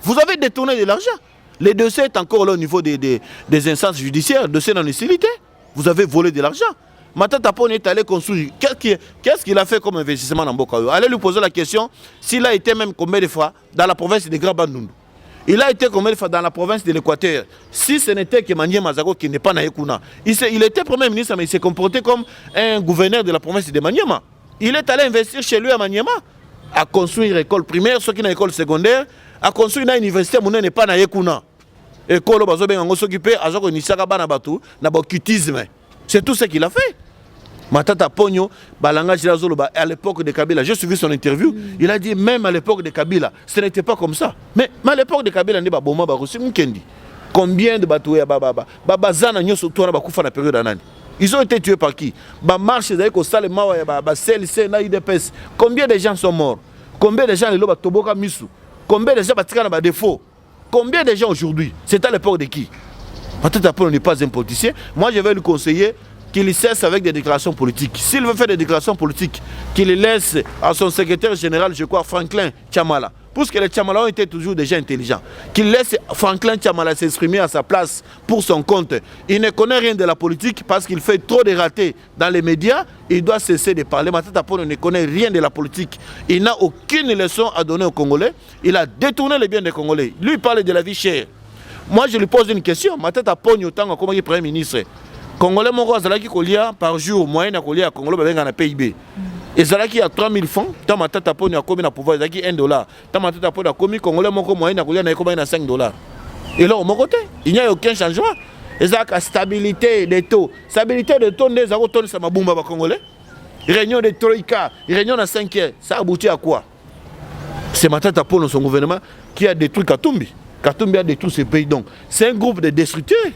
vous avez détourné de l'argent. Le dossier est encore là au niveau des instances judiciaires, le dossier non-utilité. Vous avez volé de l'argent. Matata Pogno est allé construire. Qu'est-ce qu'il a fait comme investissement dans Bokayo? Allez lui poser la question s'il a été même combien de fois dans la province de Grand Bandundu. Il a été combien de fois dans la province de l'Équateur? Si ce n'était que Manié Mazago qui n'est pas Naïkouna. Il était premier ministre, mais il s'est comporté comme un gouverneur de la province de Maniema. Il est allé investir chez lui à Maniema, à construire une école primaire, ceux qui ont une école secondaire, à construire une université, mon n'est pas Naïkouna. École, on s'occupe, à ce qu'on y s'agaba na batou, na bokutisme. C'est tout ce qu'il a fait. Matata Pogno, à l'époque de Kabila, j'ai suivi son interview, il a dit même à l'époque de Kabila, ce n'était pas comme ça. Mais à l'époque de Kabila, combien de batoués ils ont été tués par qui? Combien de gens sont morts? Combien de gens combien de gens ont défaut? Combien de gens aujourd'hui? C'est à l'époque de qui? Matata Pogno n'est pas un politicien. Moi, je vais lui conseiller qu'il cesse avec des déclarations politiques. S'il veut faire des déclarations politiques, qu'il les laisse à son secrétaire général, je crois, Franklin Tchamala. Parce que les Tchamala ont été toujours des gens intelligents. Qu'il laisse Franklin Tchamala s'exprimer à sa place pour son compte. Il ne connaît rien de la politique parce qu'il fait trop de ratés dans les médias. Il doit cesser de parler. Matata Pogno ne connaît rien de la politique. Il n'a aucune leçon à donner aux Congolais. Il a détourné les biens des Congolais. Lui, il parle de la vie chère. Moi, je lui pose une question. Matata Pogno, tant que Premier ministre, Congolais mon roi Zalaki Kolia par jour moyen à Kolia Congolais benga na PIB. Et Zalaki a 3000 francs, tant Matata Pogno a commis na pouvoir Zalaki $1. Tant Matata Pogno a commis Congolais mon moyen à Kolia na combien na $5. Et là au mon côté, il n'y a aucun changement. Et ça la stabilité des taux. Stabilité des taux des autonomes ça mabumba ba Congolais. Réunion de troïka, réunion à 5 heures, ça aboutit à quoi? C'est Matata Pogno son gouvernement qui a détruit Katumbi. Katumbi a détruit ce pays donc. C'est un groupe de destructeurs.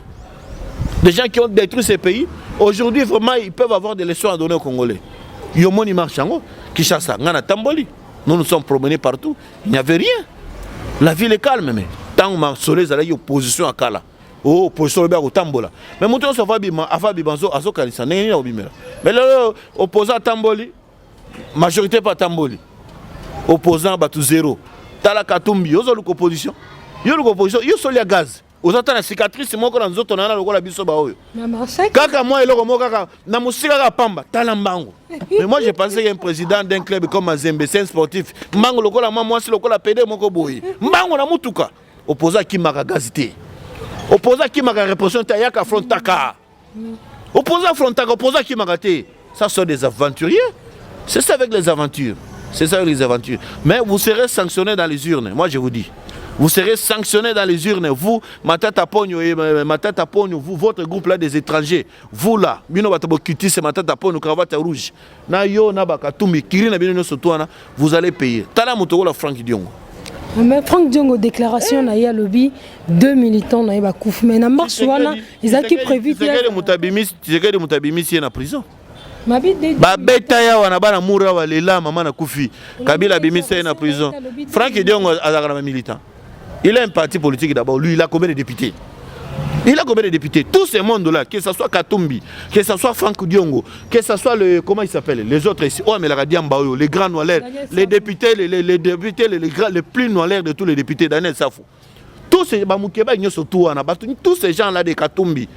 Des gens qui ont détruit ces pays, aujourd'hui, vraiment, ils peuvent avoir des leçons à donner aux Congolais. Yomoni Marchango, Kishasa, Ngana Tamboli. Nous nous sommes promenés partout, il n'y avait rien. La ville est calme, mais tant que Soleil a eu opposition à Kala, opposition au Tambola. Mais mon tour, ça va bien, Afabi Banzo, Azokalisa, n'est pas bien. Mais là, opposant à Tamboli, majorité pas Tamboli. Opposant à zéro. Tala Katumbi, ils ont l'opposition. Ils ont l'opposition, ils ont le gaz. Aux autres, la cicatrice, moi, quand nous autres, on a le biso baoyo. Kaka moi, il moi, kaka, na musika pamba, talambango. Mais moi, j'ai pensé qu'un président d'un club comme Mazembe, c'est un sportif. Mango, le kola, moi, c'est le kola pédé, mon koboy. Mango, na mutuka. Opposé à qui m'a gazité. Opposé à qui m'a représenté, yaka frontaka. Opposé à frontaka, opposé à qui m'a gâté. Ça sont des aventuriers. C'est ça avec les aventures. C'est ça avec les aventures. Mais vous serez sanctionné dans les urnes. Moi, je vous dis. Vous serez sanctionné dans les urnes. Vous, Matata Pogno, vous, votre groupe là des étrangers. Vous là, Bino Batabo Cutis, c'est Matata Pogno, cravate rouge. Na yo, na bakatumi, Kirina Bino Sotoana, vous allez payer. Tala Motogo la Franck Diongo. Mais Franck Diongo, déclaration, na ya lobby, 2 militants na ya kouf. Mais na marche, ils ont qui prévu. Tu sais que Moutabimis est en prison. Babeta ya wana bana mura wa lela mama na kufi. Kabila Bimisa est en prison. Franck Diongo a militant. Il a un parti politique d'abord. Lui, il a combien de députés? Il a combien de députés? Tous ces mondes-là, que ce soit Katumbi, que ce soit Franck Diongo, que ce soit le. Comment il s'appelle? Les autres ici. Oh, mais la Radiambaoyo, les grands noirs, les députés, les députés, les plus noirs de tous les députés, Daniel Safou. Tous ces. Tous ces gens-là de Katumbi.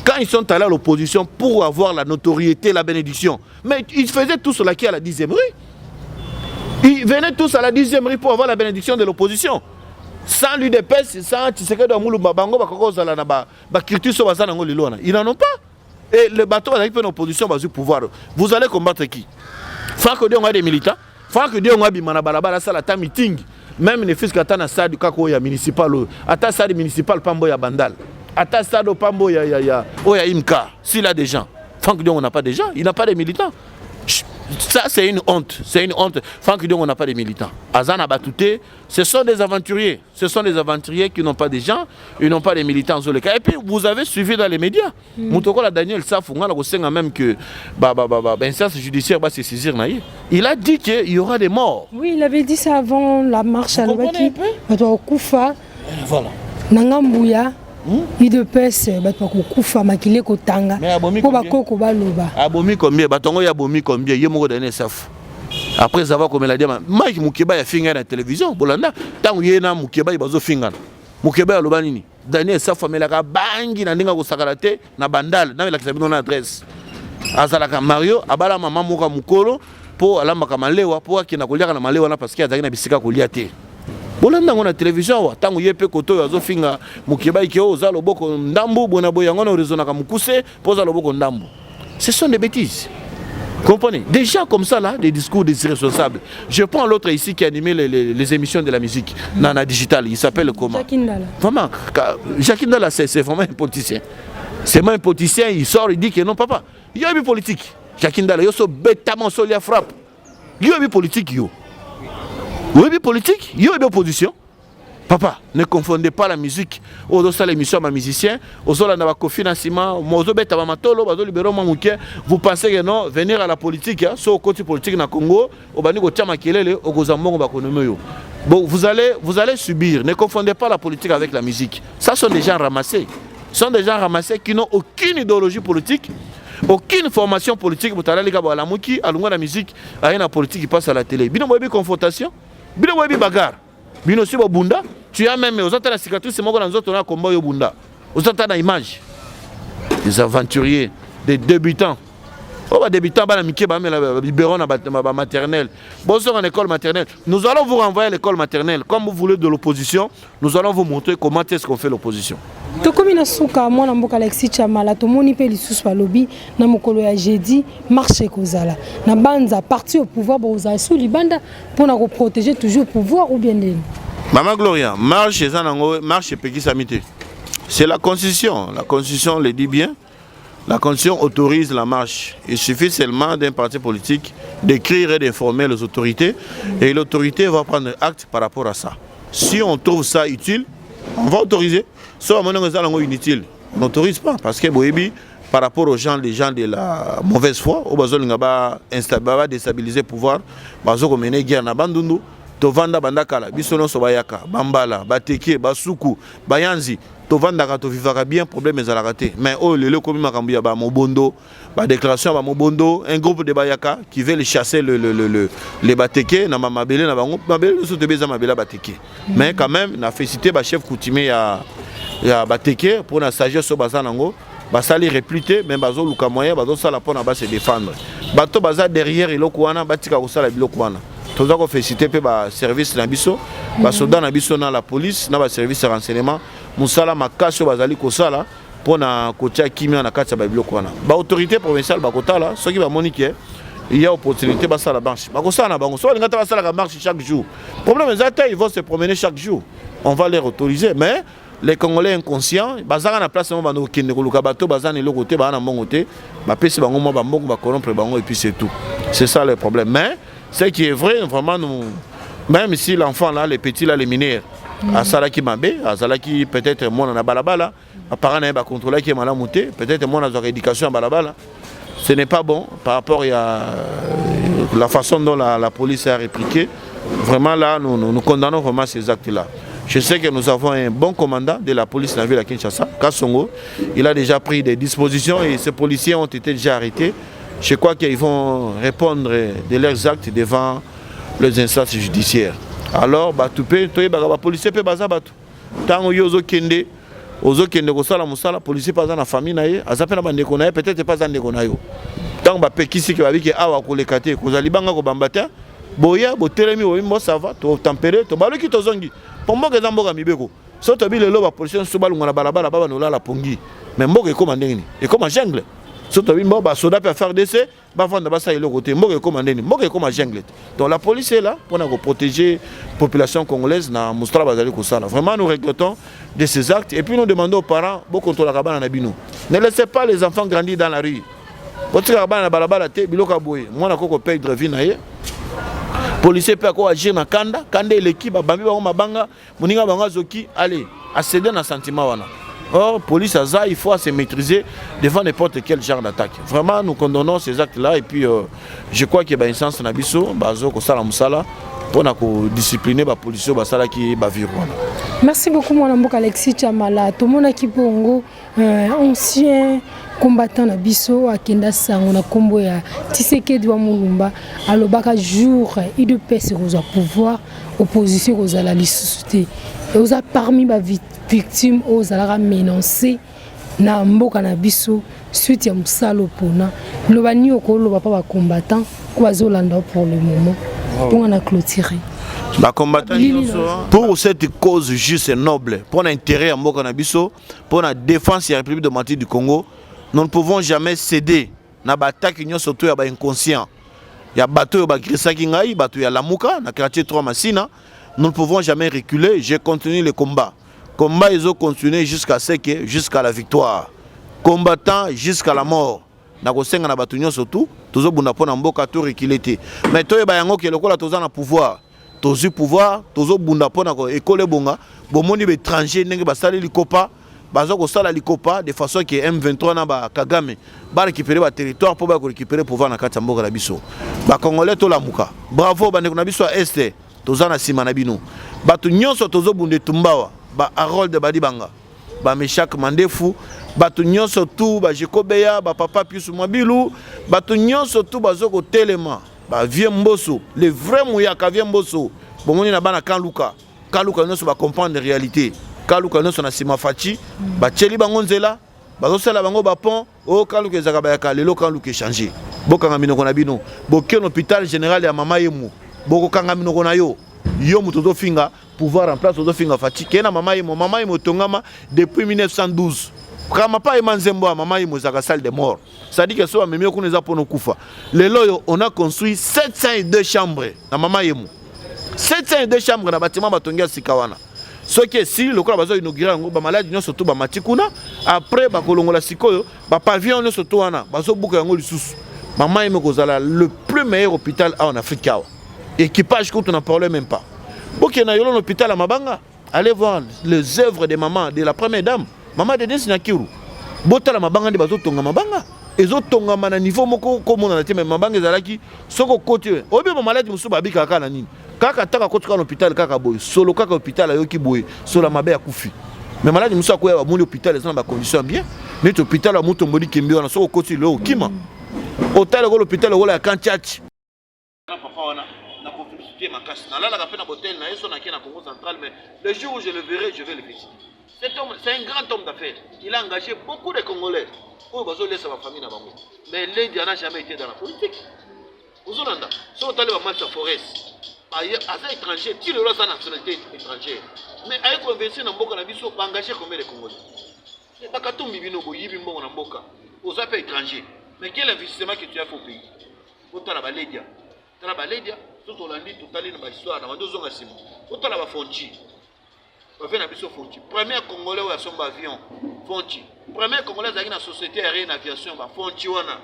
Quand ils sont allés à l'opposition pour avoir la notoriété, la bénédiction, mais ils faisaient tout cela qui à la 10e rue. Ils venaient tous à la 10e rue pour avoir la bénédiction de l'opposition. Sans l'UDPS, sans Tshisekedi Amulu Babango, ils n'en ont pas. Et le bateau avec une opposition va pouvoir. Vous allez combattre qui? Franck Diongo a des militants. Franck Diongo a bimana balabala salata meeting. Même les fils katana stade kakoya municipal, ata stade municipal pambo ya bandal. Ata stade pambo ya imka. S'il a des gens, Franck Diongo n'a pas de gens, il n'a pas de militants. Ça c'est une honte, c'est une honte. Franck Diongo n'a pas de militants. Azana Batouté, ce sont des aventuriers. Ce sont des aventuriers qui n'ont pas de gens, ils n'ont pas de militants. Et puis vous avez suivi dans les médias. Moutokola Daniel Safunga la même que l'instance judiciaire va se saisir. Il a dit qu'il y aura des morts. Oui, il avait dit ça avant la marche à Lobaki. Koufa. Voilà. Nangambouya. IDPS kufa makile kotanga po bakoko baloba abomi combien batongo ya abomi combien yemo donner saf après avoir comme la diama Mike Mukeba ya finga na télévision bolanda tangu yena Mukeba bazo finga Mukeba aloba nini Daniel saf amela ka bangi na ndinga ko sakarate na bandal na la kisabino na adresse azalaka Mario abala mama moka mukolo po alamba ka malewa po akina kuliaka na malewa na parce que azaki na bisika kulia te bolanda ngona télévision wa tangu yepe koto yazo finga Mukeba ikeo za loboko ndambu bona boya ngona horizona ka mukuse poza loboko ndambu. Ce sont des bêtises. Comprenez? Des gens comme ça là, des discours des irresponsables. Je prends l'autre ici qui a animé les émissions de la musique Nana Digital, il s'appelle comment? Jacquindala. Vraiment, Jacquindala c'est vraiment un politicien. C'est même un politicien, il sort, il dit que non papa, il y a une politique. Jacquindala, yo so bêtement solia frappe. Il y a une politique yo. Oui, politique, il y a une opposition. Papa, ne confondez pas la musique. Aux autres l'émission ma musicien, aux autres la cofinancement, vous pensez que non, venir à la politique, sur le côté politique na Congo, bon, vous allez subir. Ne confondez pas la politique avec la musique. Ça sont des gens ramassés. Ce sont des gens ramassés qui n'ont aucune idéologie politique. Aucune formation politique. Vous avez la musique, la politique qui passe à la télé. Bino moyebi confrontation, bino moyebi bagarre, bino si bunda. Tu as même aux autres la cicatrice, c'est moi dans autres on a combat au bunda. Aux autres la image. Des aventuriers, des débutants. Oh bah débutants bah la miké bah mais la libéron à maternelle. Bon sur en école maternelle. Nous allons vous renvoyer à l'école maternelle. Comme vous voulez de l'opposition, nous allons vous montrer comment est-ce qu'on fait l'opposition. To komi na suka mwana mboka Alexis Chamala to moni pe lisusu ba lobi na mokolo ya jeudi marché kozala na banza parti au pouvoir boza sous libanda pour na protéger toujours le pouvoir ou bien les Maman Gloria marche zanango marche peki samité. C'est la constitution le dit bien. La constitution autorise la marche. Il suffit seulement d'un parti politique d'écrire et d'informer les autorités et l'autorité va prendre acte par rapport à ça. Si on trouve ça utile, on va autoriser. Soit on inutile, on n'autorise pas parce que Boébi, par rapport aux gens, les gens de la mauvaise foi, au besoin de déstabiliser le pouvoir, bazo ko mener guerre na bandundu, to vanda bandakala, bisono sobayaka, bambala, bateke, basuku, bayanzi, to vanda ka to vivra bien, problème est à la rater. Mais oh le comme makambuya ba mobondo, ba déclaration ba mobondo, un groupe de bayaka qui veut les chasser les bateke na mabele na bango, mabele so te beza mabela bateke. Mais quand même na félicité ba chef coutumier ya bateke pour la sagesse au bazanango basali répliquer mais bazo luka moyen bazo sala pour na se défendre bato baza derrière iloko wana batika ko sala biloko wana toza ko féliciter pe ba service na biso ba soldat na biso na la police na ba service de renseignement musala makaso bazali ko sala pour na kotia kimia na kati ba biloko wana ba autorité provinciale ba kotala soki ba monique il y a opportunité basala marche ba ko sala na bango so ngata basala ka marche chaque jour problème ezata ils vont se promener chaque jour. on va les autoriser. Mais les Congolais inconscients, bazanga na place mo bando kende koluka bato bazana le côté ba na mbongo te, ba pesi bango mo ba mbongo ba corrompre bango et puis c'est tout. C'est ça le problème. Mais ce qui est vrai, vraiment nous, même si l'enfant là, les petits là, les mineurs, à Salaki Mabé, à Salaki peut-être moi na balabala, apparemment ba contrôler qui est mal monté, peut-être moi na éducation à balabala. Ce n'est pas bon par rapport à la façon dont la police a répliqué. Vraiment là, nous condamnons vraiment ces actes-là. Je sais que nous avons un bon commandant de la police de la ville à Kinshasa, Kassongo. Il a déjà pris des dispositions et ces policiers ont été déjà arrêtés. Je crois qu'ils vont répondre de leurs actes devant les instances judiciaires. Alors, les policiers peuvent baza batu. Tant que kende, ozo kende ko sala musala, policier pas dans la famille naie, azape na bande ko naie, peut-être pas dans ndeko nayo. Tant ba pekisi ke babiki awa ko lekate ko zalibanga ko bambata, boya bo telemi o mbo ça va, to tempérer, to baloki to zongi. Pour moi que dans mboka mibeko. So to bi le lo ba policier so balunga na balabala baba no la pongi. Mais mboka e comme ndeni. Et comme jungle. So to bi mboka soda peut faire décès, ba vendre ba ça le côté mboka e comme ndeni. Mboka e comme jungle. Donc la police est là pour protéger la population congolaise na mustra bazali ko sala. Vraiment nous regrettons de ces actes et puis nous demandons aux parents beaucoup contrôler la cabane na bino. Ne laissez pas les enfants grandir dans la rue. Votre cabane na balabala te biloka boye. Moi na koko paye de vie na ye. Policier peut agir na kanda, kanda l'équipe bambi ba mabanga, moninga banga zoki, allez, à céder na sentiment wana. Or police aza, il faut se maîtriser devant n'importe quel genre d'attaque. Vraiment nous condamnons ces actes là et puis je crois que ba instance na biso bazo ko sala musala pour discipliner ba policier ba sala ki ba vivre wana. Merci beaucoup mon amboka Alexis Chamala, tout mon équipe bongo ancien combattant na biso akenda sango na kombo ya Tshisekedi wa Mulumba alobaka jour il de paix sur au pouvoir opposition aux la lisuté et aux parmi ba victimes aux alara menacé na mboka na biso suite ya musalo pona lobani okolo ba pa combattant kwa zolanda pour le moment pour na clôturer la combattant pour cette cause juste et noble pour l'intérêt à mboka na biso pour la défense de la République démocratique du Congo. Nous ne pouvons jamais céder na attaque union surtout ya ba inconscient. Ya bateau ya ba grisaki ngai, bateau ya Lamuka na quartier 3 Massina. Nous ne pouvons jamais reculer, j'ai continué le combat. Combat ils ont continué jusqu'à ce que jusqu'à la victoire. Combattant jusqu'à la mort. Na ko senga na bateau union surtout, tozo bunda pona mboka to reculer te. Mais to ba yango ke lokola toza na pouvoir. Tozu pouvoir, tozo bunda pona ko ekole bonga, bomoni be étranger ndenge ba sali likopa. Bazo ko sala likopa de façon que M23 na ba Kagame ba récupérer ba territoire pour ba récupérer pouvoir na kati mboka na biso. Ba Congolais to lamuka. Bravo ba ndeko na biso este toza na sima na bino. Batu nyonso tozo bunde tumbawa ba Harold de Badibanga. Ba Meshak Mandefu, batu nyonso tu ba Jekobeya, ba Papa Pius Mwabilu, batu nyonso tu bazo ko telema, ba Vie Mboso, le vrai Mouyaka Vie Mboso. Bomoni na bana Kanluka. Kanluka nyonso ba comprendre la réalité. Kaluka no sona sima fachi ba tcheli bango nzela bazo sala bango ba pont o kaluka ezaka ba ya lelo kaluka changer bokanga minoko na bino bokeno hôpital général ya mama yemu boko kanga minoko na yo yo muto zo finga pouvoir en place zo finga fachi kena mama yemu tongama depuis 1912 kama pa emanzembo mama yemu zaka salle de mort ça dit que so amemi okuna za pono kufa lelo on a construit 702 chambres na mama yemu 702 chambres na bâtiment batongia sikawana. Ce qui est si le corps a inauguré un groupe malade, nous surtout Matikuna. Après, Bakolongola Sikoyo, pavillon, nous surtout Anna, Baso Bouka Yango Lissous. Maman est le plus meilleur hôpital en Afrique. Équipage, quand on n'en parlait même pas. Bokena Yolon hôpital à Mabanga. Allez voir les œuvres des mamans, de la première dame. Maman de Dens Nakiru. Bota la Mabanga de Bazo Tonga Mabanga. Et autres Tonga Mana niveau moko comme on a été, mais Mabanga Zalaki, Soko côté. Obi malade, Moussou Babika Kanani. Kaka taka kotuka l'hôpital kaka boy solo kaka hôpital ayoki boy solo mabe ya kufi mais malade musa ko ya ba hôpital ezana ba condition bien mais hôpital a muto mbodi kimbi wana soko koti lo kima hôtel ko l'hôpital ko la kantiach na papa wana na publicité makasi na lala ka pe na hôtel na yeso na kena Congo central mais le jour où je le verrai je vais le visiter. Cet homme c'est un grand homme d'affaires, il a engagé beaucoup de Congolais pour bazo laisser sa famille na bango mais l'Inde n'a jamais été dans la politique. Ozolanda so tale ba match forest à étranger, qui le roi sa nationalité étrangère. Mais avec investir dans Mboka na biso, pas engagé combien de Congolais. C'est pas quand on bibino boyibi mbongo na Mboka, aux affaires étrangers. Mais quel investissement que tu as fait au pays? Autant la baledia, tout on l'a dit tout à l'heure dans l'histoire, dans deux ans à Simo. Autant la fonti. bavie na biso fonti premier congolais oyo asomba avion fonti premier congolais azalaki na société aérienne aviation bafonti wana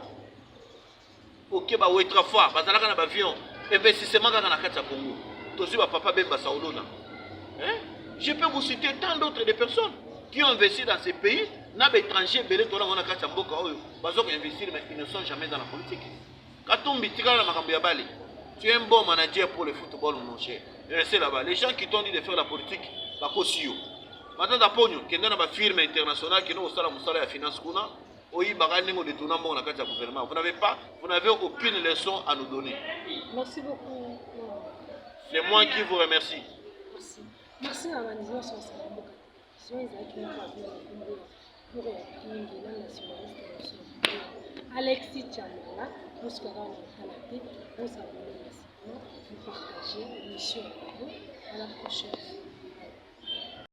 oke bawetra fois bazalaka na bavion investissement kaka na kati ya Congo tozwi bapapa Bemba Saolona. Je peux vous citer tant d'autres de personnes qui ont investi dans ces pays na étrangers belé tona ngona kati ya mboka oyo bazo ko investir mais ils ne sont jamais dans la politique. Katumbi tikala na makambo ya bale. Tu es un bon manager pour le football mon cher. Restez là-bas. Les gens qui t'ont dit de faire la politique bakosio. Maintenant d'aponyo kenda na ba firme internationale qui n'ont sala musala ya finance kuna oyi bagani ngo détourna mbongo na kati ya gouvernement. Vous n'avez aucune leçon à nous donner. Merci beaucoup. C'est moi qui vous remercie. Merci. Merci à la maison sur sa boca. Si on est qui nous parle pour la nationaliste Alexis Tchamala, nous serons dans la tête, nous savons vous partager l'émission à la prochaine.